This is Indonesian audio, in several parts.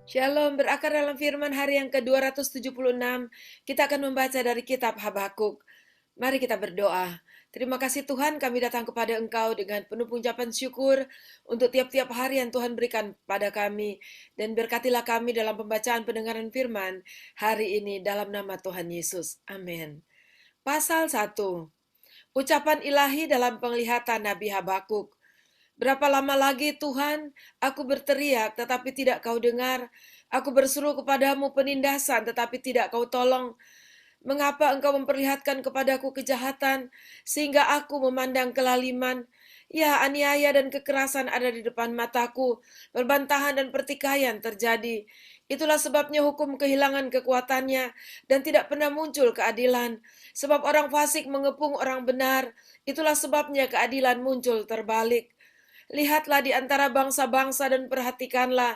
Shalom, berakar dalam firman hari yang ke-276, kita akan membaca dari kitab Habakuk. Mari kita berdoa. Terima kasih Tuhan, kami datang kepada Engkau dengan penuh ucapan syukur untuk tiap-tiap hari yang Tuhan berikan pada kami. Dan berkatilah kami dalam pembacaan pendengaran firman hari ini dalam nama Tuhan Yesus. Amin. Pasal 1. Ucapan ilahi dalam penglihatan Nabi Habakuk. Berapa lama lagi Tuhan, aku berteriak tetapi tidak kau dengar. Aku berseru kepadamu penindasan tetapi tidak kau tolong. Mengapa engkau memperlihatkan kepadaku kejahatan sehingga aku memandang kelaliman? Ya, aniaya dan kekerasan ada di depan mataku. Perbantahan dan pertikaian terjadi. Itulah sebabnya hukum kehilangan kekuatannya dan tidak pernah muncul keadilan. Sebab orang fasik mengepung orang benar. Itulah sebabnya keadilan muncul terbalik. Lihatlah di antara bangsa-bangsa dan perhatikanlah.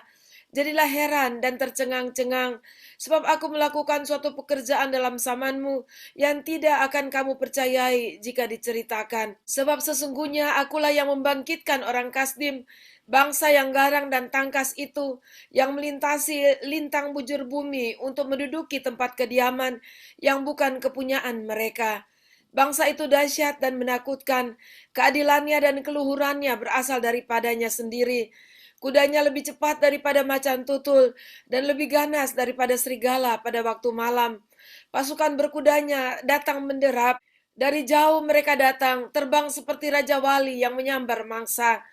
Jadilah heran dan tercengang-cengang, sebab aku melakukan suatu pekerjaan dalam zamanmu yang tidak akan kamu percayai jika diceritakan. Sebab sesungguhnya akulah yang membangkitkan orang Kasdim, bangsa yang garang dan tangkas itu, yang melintasi lintang bujur bumi untuk menduduki tempat kediaman yang bukan kepunyaan mereka. Bangsa itu dahsyat dan menakutkan, keadilannya dan keluhurannya berasal daripadanya sendiri. Kudanya lebih cepat daripada macan tutul, dan lebih ganas daripada serigala pada waktu malam. Pasukan berkudanya datang menderap, dari jauh mereka datang, terbang seperti Raja Wali yang menyambar mangsa.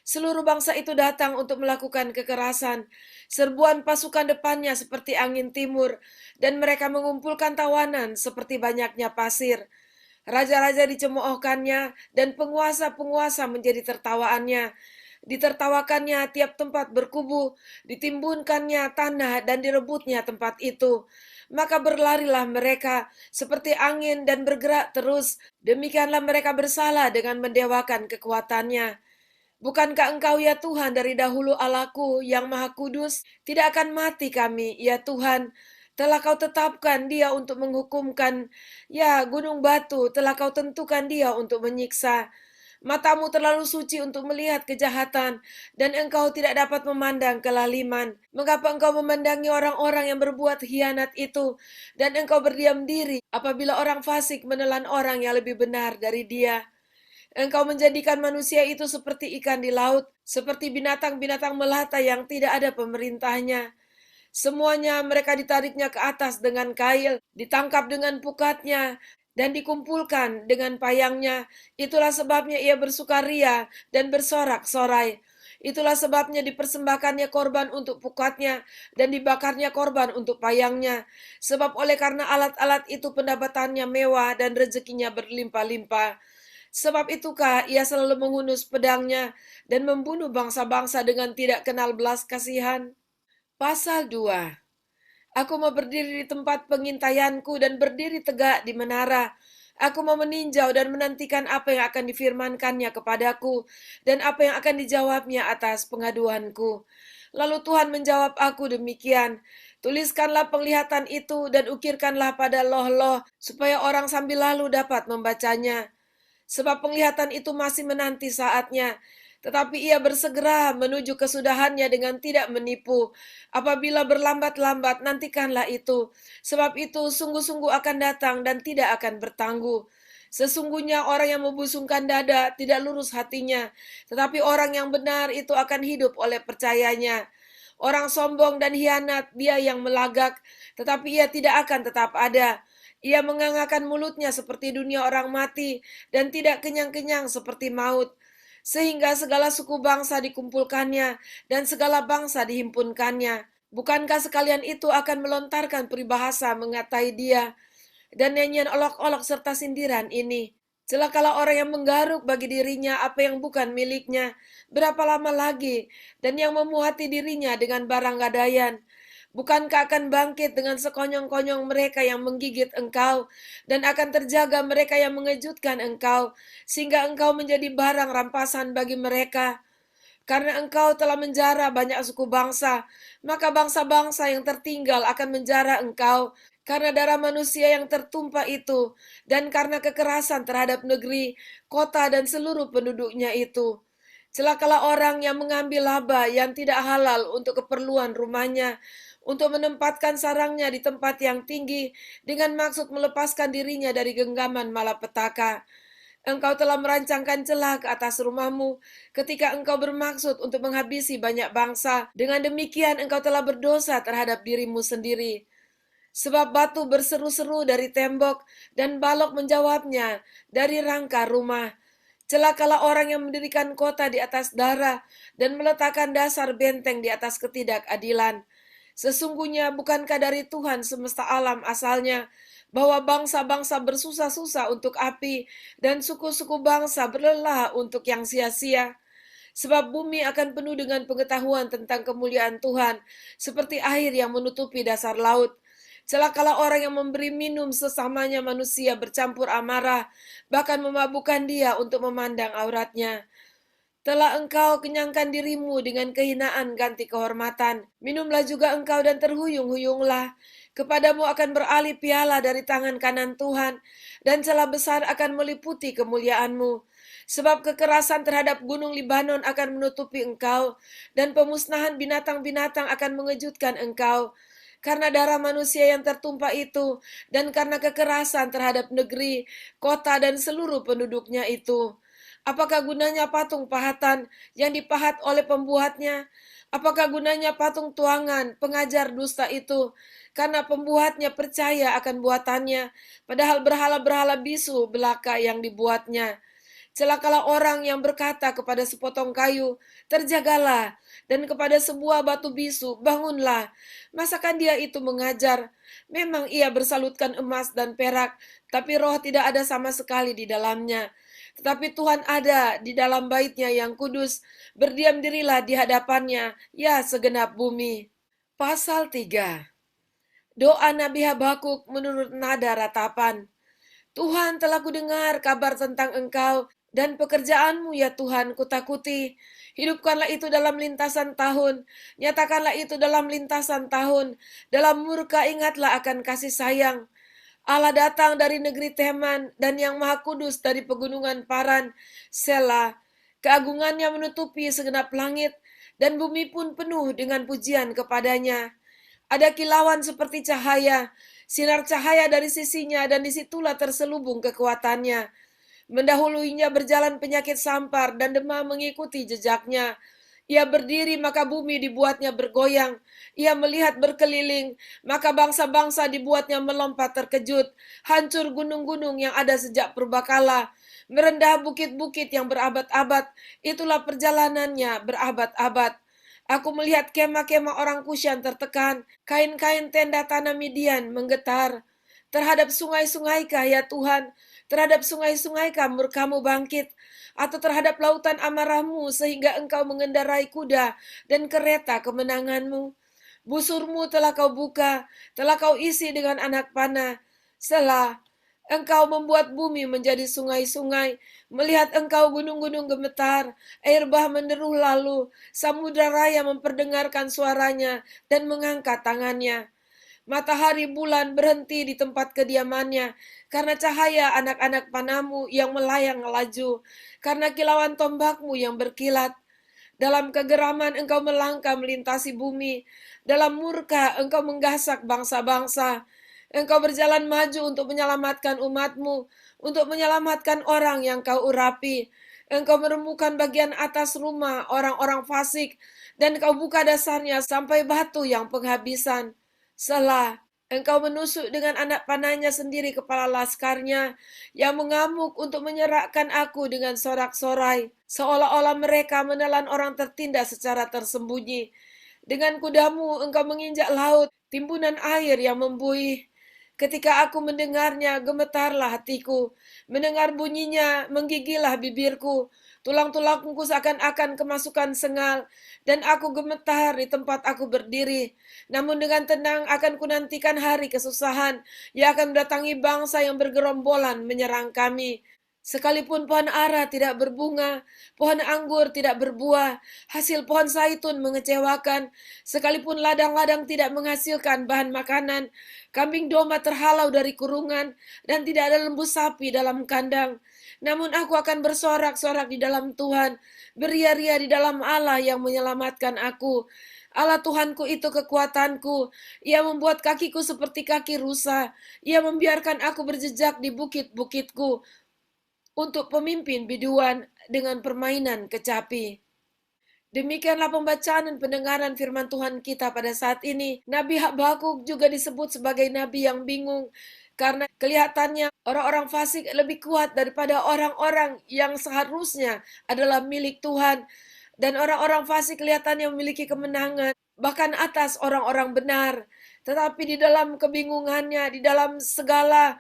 Seluruh bangsa itu datang untuk melakukan kekerasan. Serbuan pasukan depannya seperti angin timur, dan mereka mengumpulkan tawanan seperti banyaknya pasir. Raja-raja dicemoohkannya dan penguasa-penguasa menjadi tertawaannya. Ditertawakannya tiap tempat berkubu, ditimbunkannya tanah dan direbutnya tempat itu. Maka berlarilah mereka seperti angin dan bergerak terus. Demikianlah mereka bersalah dengan mendewakan kekuatannya. Bukankah engkau ya Tuhan dari dahulu Allahku yang maha kudus? Tidak akan mati kami ya Tuhan. Telah kau tetapkan dia untuk menghukumkan. Ya gunung batu telah kau tentukan dia untuk menyiksa. Matamu terlalu suci untuk melihat kejahatan, dan engkau tidak dapat memandang kelaliman. Mengapa engkau memandangi orang-orang yang berbuat hianat itu, dan engkau berdiam diri apabila orang fasik menelan orang yang lebih benar dari dia? Engkau menjadikan manusia itu seperti ikan di laut, seperti binatang-binatang melata yang tidak ada pemerintahnya. Semuanya mereka ditariknya ke atas dengan kail, ditangkap dengan pukatnya, dan dikumpulkan dengan payangnya. Itulah sebabnya ia bersukaria dan bersorak-sorai. Itulah sebabnya dipersembahkannya korban untuk pukatnya dan dibakarnya korban untuk payangnya. Sebab oleh karena alat-alat itu pendapatannya mewah dan rezekinya berlimpah-limpah. Sebab itukah ia selalu menghunus pedangnya dan membunuh bangsa-bangsa dengan tidak kenal belas kasihan. Pasal 2. Aku mau berdiri di tempat pengintaianku dan berdiri tegak di menara. Aku mau meninjau dan menantikan apa yang akan difirmankannya kepadaku dan apa yang akan dijawabnya atas pengaduanku. Lalu Tuhan menjawab aku demikian, tuliskanlah penglihatan itu dan ukirkanlah pada loh-loh supaya orang sambil lalu dapat membacanya. Sebab penglihatan itu masih menanti saatnya, tetapi ia bersegera menuju kesudahannya dengan tidak menipu. Apabila berlambat-lambat, nantikanlah itu. Sebab itu sungguh-sungguh akan datang dan tidak akan bertangguh. Sesungguhnya orang yang membusungkan dada tidak lurus hatinya, tetapi orang yang benar itu akan hidup oleh percayanya. Orang sombong dan hianat dia yang melagak, tetapi ia tidak akan tetap ada. Ia mengangangkan mulutnya seperti dunia orang mati dan tidak kenyang-kenyang seperti maut. Sehingga segala suku bangsa dikumpulkannya dan segala bangsa dihimpunkannya. Bukankah sekalian itu akan melontarkan peribahasa mengatai dia dan nyanyian olok-olok serta sindiran ini? Celakalah orang yang menggaruk bagi dirinya apa yang bukan miliknya. Berapa lama lagi? Dan yang memuati dirinya dengan barang gadaian. Bukankah akan bangkit dengan sekonyong-konyong mereka yang menggigit engkau, dan akan terjaga mereka yang mengejutkan engkau, sehingga engkau menjadi barang rampasan bagi mereka. Karena engkau telah menjara banyak suku bangsa, maka bangsa-bangsa yang tertinggal akan menjara engkau, karena darah manusia yang tertumpah itu, dan karena kekerasan terhadap negeri, kota dan seluruh penduduknya itu. Celakalah orang yang mengambil laba yang tidak halal untuk keperluan rumahnya, untuk menempatkan sarangnya di tempat yang tinggi dengan maksud melepaskan dirinya dari genggaman malapetaka. Engkau telah merancangkan celah ke atas rumahmu ketika engkau bermaksud untuk menghabisi banyak bangsa. Dengan demikian engkau telah berdosa terhadap dirimu sendiri. Sebab batu berseru-seru dari tembok dan balok menjawabnya dari rangka rumah. Celakalah orang yang mendirikan kota di atas darah dan meletakkan dasar benteng di atas ketidakadilan. Sesungguhnya bukankah dari Tuhan semesta alam asalnya, bahwa bangsa-bangsa bersusah-susah untuk api, dan suku-suku bangsa berlelah untuk yang sia-sia? Sebab bumi akan penuh dengan pengetahuan tentang kemuliaan Tuhan, seperti air yang menutupi dasar laut. Celakalah orang yang memberi minum sesamanya manusia bercampur amarah, bahkan memabukkan dia untuk memandang auratnya. Telah engkau kenyangkan dirimu dengan kehinaan ganti kehormatan. Minumlah juga engkau dan terhuyung-huyunglah. Kepadamu akan beralih piala dari tangan kanan Tuhan, dan celah besar akan meliputi kemuliaanmu. Sebab kekerasan terhadap gunung Libanon akan menutupi engkau, dan pemusnahan binatang-binatang akan mengejutkan engkau. Karena darah manusia yang tertumpah itu, dan karena kekerasan terhadap negeri, kota, dan seluruh penduduknya itu. Apakah gunanya patung pahatan yang dipahat oleh pembuatnya? Apakah gunanya patung tuangan pengajar dusta itu? Karena pembuatnya percaya akan buatannya, padahal berhala-berhala bisu belaka yang dibuatnya. Celakalah orang yang berkata kepada sepotong kayu, terjagalah, dan kepada sebuah batu bisu, bangunlah. Masakan dia itu mengajar? Memang ia bersalutkan emas dan perak, tapi roh tidak ada sama sekali di dalamnya. Tetapi Tuhan ada di dalam bait-Nya yang kudus, berdiam dirilah di hadapannya, ya segenap bumi. Pasal 3. Doa Nabi Habakuk menurut nada ratapan. Tuhan, telah kudengar kabar tentang Engkau dan pekerjaanmu ya Tuhan, kutakuti. Hidupkanlah itu dalam lintasan tahun, nyatakanlah itu dalam lintasan tahun. Dalam murka ingatlah akan kasih sayang. Allah datang dari negeri Teman dan yang maha kudus dari pegunungan Paran, Sela. Keagungannya menutupi segenap langit dan bumi pun penuh dengan pujian kepadanya. Ada kilauan seperti cahaya, sinar cahaya dari sisinya dan disitulah terselubung kekuatannya. Mendahuluinya berjalan penyakit sampar dan demam mengikuti jejaknya. Ia berdiri maka bumi dibuatnya bergoyang. Ia melihat berkeliling, maka bangsa-bangsa dibuatnya melompat terkejut. Hancur gunung-gunung yang ada sejak purbakala. Merendah bukit-bukit yang berabad-abad. Itulah perjalanannya berabad-abad. Aku melihat kemah-kemah orang Kusyan tertekan, kain-kain tenda tanah Midian menggetar. Terhadap sungai-sungaikah ya Tuhan, terhadap sungai-sungaikah murkamu bangkit, atau terhadap lautan amarahmu sehingga engkau mengendarai kuda dan kereta kemenanganmu. Busurmu telah kau buka, telah kau isi dengan anak panah. Selah, engkau membuat bumi menjadi sungai-sungai, melihat engkau gunung-gunung gemetar, air bah menderuh lalu, samudra raya memperdengarkan suaranya dan mengangkat tangannya. Matahari bulan berhenti di tempat kediamannya, karena cahaya anak-anak panahmu yang melayang laju, karena kilauan tombakmu yang berkilat. Dalam kegeraman engkau melangkah melintasi bumi, dalam murka engkau menggasak bangsa-bangsa. Engkau berjalan maju untuk menyelamatkan umatmu, untuk menyelamatkan orang yang kau urapi. Engkau merembukan bagian atas rumah orang-orang fasik, dan kau buka dasarnya sampai batu yang penghabisan. Selah, engkau menusuk dengan anak panahnya sendiri kepala laskarnya, yang mengamuk untuk menyerahkan aku dengan sorak-sorai, seolah-olah mereka menelan orang tertindas secara tersembunyi. Dengan kudamu engkau menginjak laut, timbunan air yang membuih. Ketika aku mendengarnya, gemetarlah hatiku. Mendengar bunyinya, menggigilah bibirku. Tulang-tulangku seakan-akan kemasukan sengal, dan aku gemetar di tempat aku berdiri. Namun dengan tenang akan kunantikan hari kesusahan, yang akan mendatangi bangsa yang bergerombolan menyerang kami. Sekalipun pohon ara tidak berbunga, pohon anggur tidak berbuah, hasil pohon zaitun mengecewakan, sekalipun ladang-ladang tidak menghasilkan bahan makanan, kambing domba terhalau dari kurungan, dan tidak ada lembu sapi dalam kandang. namun aku akan bersorak-sorak di dalam Tuhan, beria-ria di dalam Allah yang menyelamatkan aku. Allah Tuhanku itu kekuatanku. Ia membuat kakiku seperti kaki rusa. Ia membiarkan aku berjejak di bukit-bukitku untuk pemimpin biduan dengan permainan kecapi. Demikianlah pembacaan dan pendengaran firman Tuhan kita pada saat ini. Nabi Habakuk juga disebut sebagai nabi yang bingung karena kelihatannya orang-orang fasik lebih kuat daripada orang-orang yang seharusnya adalah milik Tuhan. Dan orang-orang fasik kelihatannya memiliki kemenangan, bahkan atas orang-orang benar. Tetapi di dalam kebingungannya, di dalam segala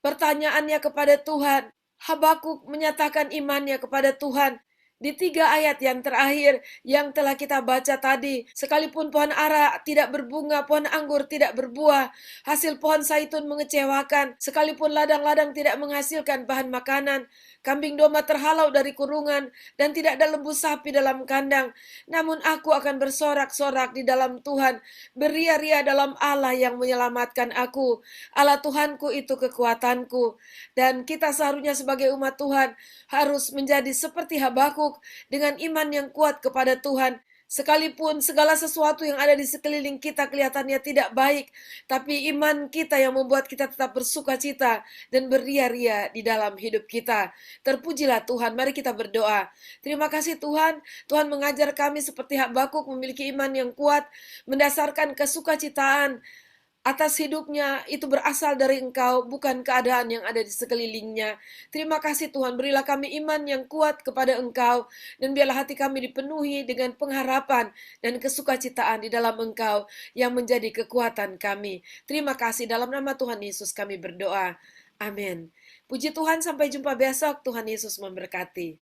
pertanyaannya kepada Tuhan, Habakuk menyatakan imannya kepada Tuhan. Di 3 ayat yang terakhir yang telah kita baca tadi, sekalipun pohon ara tidak berbunga, pohon anggur tidak berbuah, hasil pohon zaitun mengecewakan, sekalipun ladang-ladang tidak menghasilkan bahan makanan, kambing domba terhalau dari kurungan, dan tidak ada lembu sapi dalam kandang, namun aku akan bersorak-sorak di dalam Tuhan, beria-ria dalam Allah yang menyelamatkan aku. Allah Tuhanku itu kekuatanku. Dan kita seharusnya sebagai umat Tuhan harus menjadi seperti Habakuk dengan iman yang kuat kepada Tuhan. Sekalipun segala sesuatu yang ada di sekeliling kita kelihatannya tidak baik, tapi iman kita yang membuat kita tetap bersuka cita dan beria-ria di dalam hidup kita. Terpujilah Tuhan, mari kita berdoa. Terima kasih Tuhan, Tuhan mengajar kami seperti Habakuk memiliki iman yang kuat, mendasarkan kesukacitaan atas hidupnya itu berasal dari Engkau, bukan keadaan yang ada di sekelilingnya. Terima kasih Tuhan, berilah kami iman yang kuat kepada Engkau, dan biarlah hati kami dipenuhi dengan pengharapan dan kesukacitaan di dalam Engkau yang menjadi kekuatan kami. Terima kasih, dalam nama Tuhan Yesus kami berdoa. Amin. Puji Tuhan, sampai jumpa besok. Tuhan Yesus memberkati.